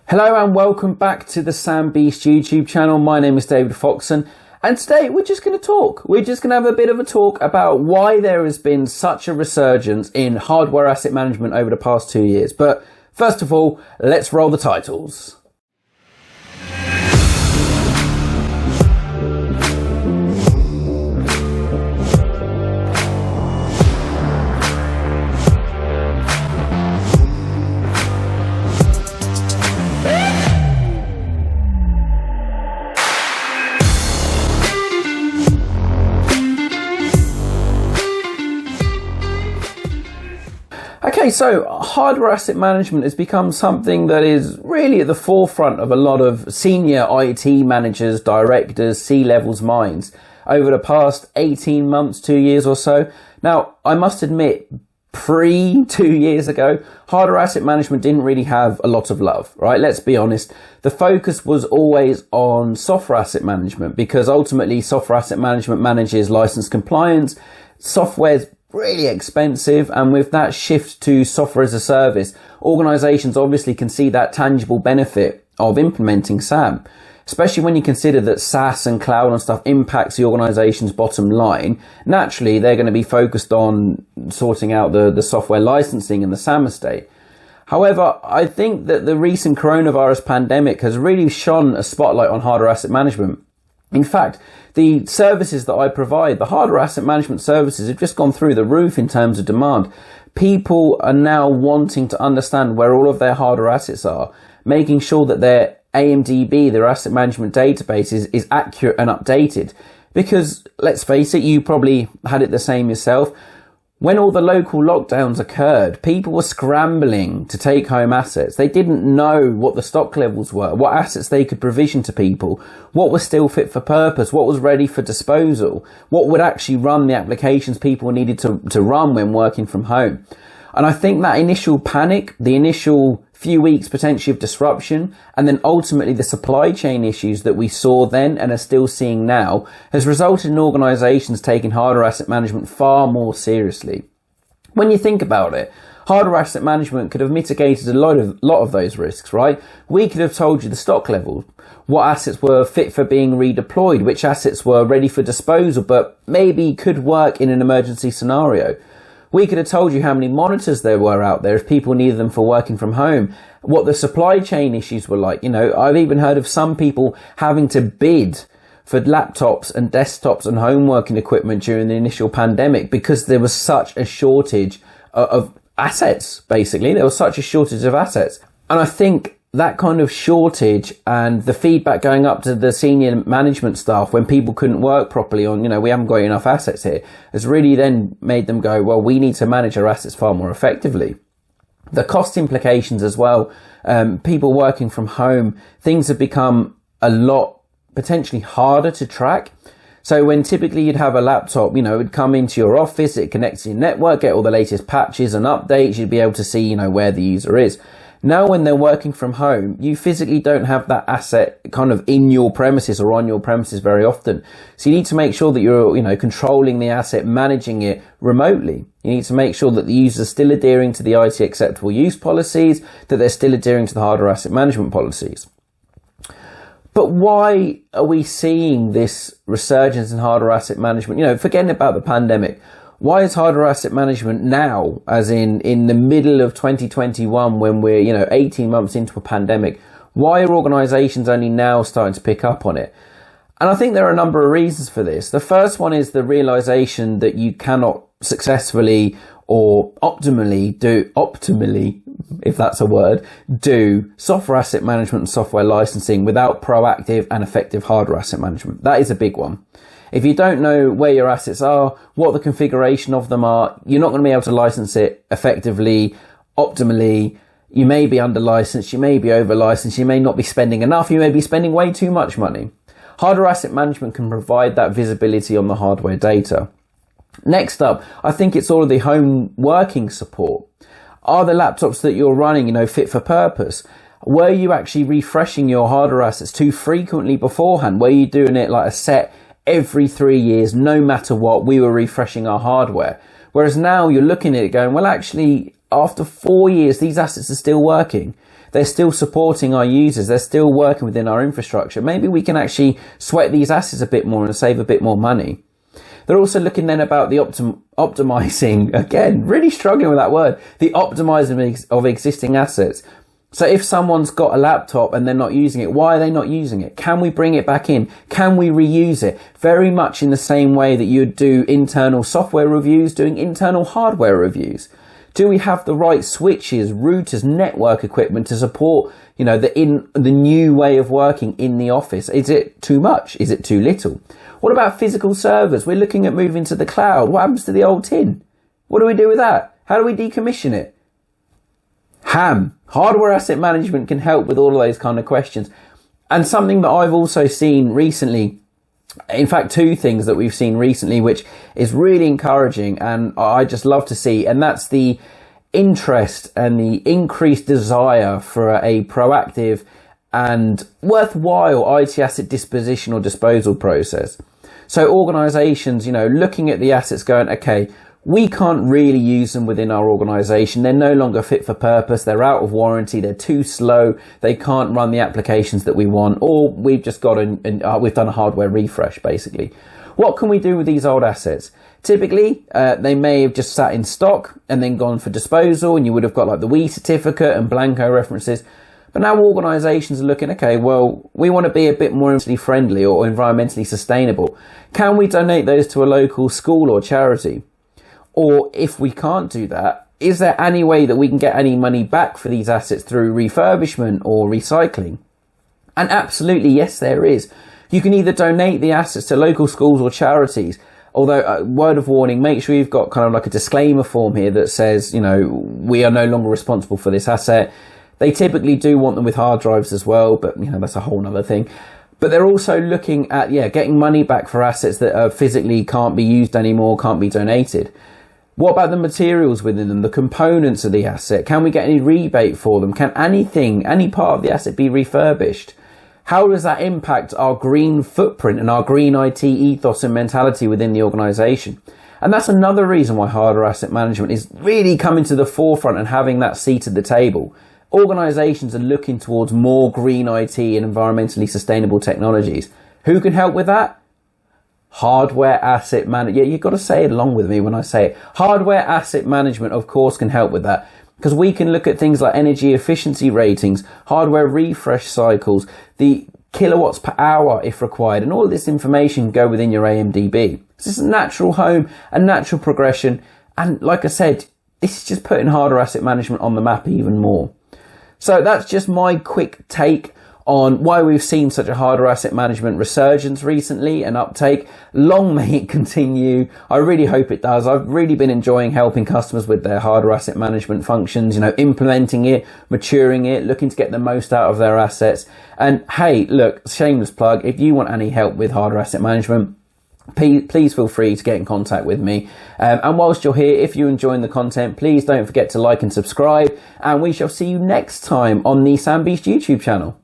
Hello and welcome back to the Sam Beast YouTube channel. My name is David.foxen and today we're just going to talk. We're just going to have a bit of a talk about why there has been such a resurgence in hardware asset management over the past 2 years. But first of all, let's roll the titles. Okay, so hardware asset management has become something that is really at the forefront of a lot of senior IT managers, directors, C-levels minds over the past 18 months, 2 years or so. Now, I must admit, pre 2 years ago, hardware asset management didn't really have a lot of love, right? Let's be honest. The focus was always on software asset management because ultimately software asset management manages license compliance. Software's really expensive, and with that shift to software as a service, organizations obviously can see that tangible benefit of implementing SAM, especially when you consider that SaaS and cloud and stuff impacts the organization's bottom line. Naturally, they're going to be focused on sorting out the software licensing and the SAM estate. However, I think that the recent coronavirus pandemic has really shone a spotlight on hardware asset management. In fact, the services that I provide, the hardware asset management services, have just gone through the roof in terms of demand. People are now wanting to understand where all of their hardware assets are, making sure that their AMDB, their asset management database, is accurate and updated. Because, let's face it, you probably had it the same yourself. When all the local lockdowns occurred, people were scrambling to take home assets. They didn't know what the stock levels were, what assets they could provision to people, what was still fit for purpose, what was ready for disposal, what would actually run the applications people needed to run when working from home. And I think that initial panic, the initial few weeks potentially of disruption, and then ultimately the supply chain issues that we saw then and are still seeing now, has resulted in organizations taking hardware asset management far more seriously. When you think about it, hardware asset management could have mitigated a lot of those risks, right? We could have told you the stock level, what assets were fit for being redeployed, which assets were ready for disposal, but maybe could work in an emergency scenario. We could have told you how many monitors there were out there if people needed them for working from home, what the supply chain issues were like. You know, I've even heard of some people having to bid for laptops and desktops and home working equipment during the initial pandemic because there was such a shortage of assets, basically. There was such a shortage of assets. And I think that kind of shortage and the feedback going up to the senior management staff when people couldn't work properly on, we haven't got enough assets here, has really then made them go, well, we need to manage our assets far more effectively. The cost implications as well, people working from home, things have become a lot potentially harder to track. So when typically you'd have a laptop, it'd come into your office, it connects to your network, get all the latest patches and updates, you'd be able to see, where the user is. Now when they're working from home, you physically don't have that asset kind of in your premises or on your premises very often. So you need to make sure that you're, controlling the asset, managing it remotely. You need to make sure that the user is still adhering to the IT acceptable use policies, that they're still adhering to the hardware asset management policies. But why are we seeing this resurgence in hardware asset management? Forgetting about the pandemic. Why is hardware asset management now, as in the middle of 2021, when we're, 18 months into a pandemic, why are organizations only now starting to pick up on it? And I think there are a number of reasons for this. The first one is the realization that you cannot successfully or optimally, if that's a word, do software asset management and software licensing without proactive and effective hardware asset management. That is a big one. If you don't know where your assets are, what the configuration of them are, you're not going to be able to license it effectively, optimally. You may be under licensed, you may be over licensed, you may not be spending enough, you may be spending way too much money. Hardware asset management can provide that visibility on the hardware data. Next up, I think it's all of the home working support. Are the laptops that you're running, fit for purpose? Were you actually refreshing your hardware assets too frequently beforehand? Were you doing it like a set every 3 years, no matter what, we were refreshing our hardware? Whereas now you're looking at it going, well, actually, after 4 years, these assets are still working. They're still supporting our users. They're still working within our infrastructure. Maybe we can actually sweat these assets a bit more and save a bit more money. They're also looking then about the optimizing, again, really struggling with that word, the optimizing of existing assets. So if someone's got a laptop and they're not using it, why are they not using it? Can we bring it back in? Can we reuse it? Very much in the same way that you'd do internal software reviews, doing internal hardware reviews. Do we have the right switches, routers, network equipment to support, the new way of working in the office? Is it too much? Is it too little? What about physical servers? We're looking at moving to the cloud. What happens to the old tin? What do we do with that? How do we decommission it? HAM, hardware asset management, can help with all of those kind of questions. And something that I've also seen recently, in fact, two things that we've seen recently, which is really encouraging and I just love to see, and that's the interest and the increased desire for a proactive and worthwhile IT asset disposition or disposal process. So organizations, looking at the assets going, okay, we can't really use them within our organization. They're no longer fit for purpose. They're out of warranty. They're too slow. They can't run the applications that we want, or we've just got we've done a hardware refresh, basically. What can we do with these old assets? Typically, they may have just sat in stock and then gone for disposal, and you would have got like the WE certificate and Blanco references. But now organizations are looking, okay, well, we want to be a bit more environmentally friendly or environmentally sustainable. Can we donate those to a local school or charity? Or if we can't do that, is there any way that we can get any money back for these assets through refurbishment or recycling? And absolutely, yes, there is. You can either donate the assets to local schools or charities. Although, word of warning, make sure you've got kind of like a disclaimer form here that says, we are no longer responsible for this asset. They typically do want them with hard drives as well, but that's a whole nother thing. But they're also looking at, getting money back for assets that physically can't be used anymore, can't be donated. What about the materials within them, the components of the asset? Can we get any rebate for them? Can any part of the asset be refurbished? How does that impact our green footprint and our green IT ethos and mentality within the organization? And that's another reason why hardware asset management is really coming to the forefront and having that seat at the table. Organizations are looking towards more green IT and environmentally sustainable technologies. Who can help with that? Hardware asset management. Yeah, you've got to say it along with me when I say it. Hardware asset management, of course, can help with that, because we can look at things like energy efficiency ratings, hardware refresh cycles, the kilowatts per hour if required, and all of this information go within your AMDB. This is a natural home, a natural progression, and like I said, this is just putting hardware asset management on the map even more. So that's just my quick take on why we've seen such a hardware asset management resurgence recently and uptake. Long may it continue. I really hope it does. I've really been enjoying helping customers with their hardware asset management functions, implementing it, maturing it, looking to get the most out of their assets. And hey, look, shameless plug, if you want any help with hardware asset management, please feel free to get in contact with me. And whilst you're here, if you're enjoying the content, please don't forget to like and subscribe. And we shall see you next time on the Sam Beast YouTube channel.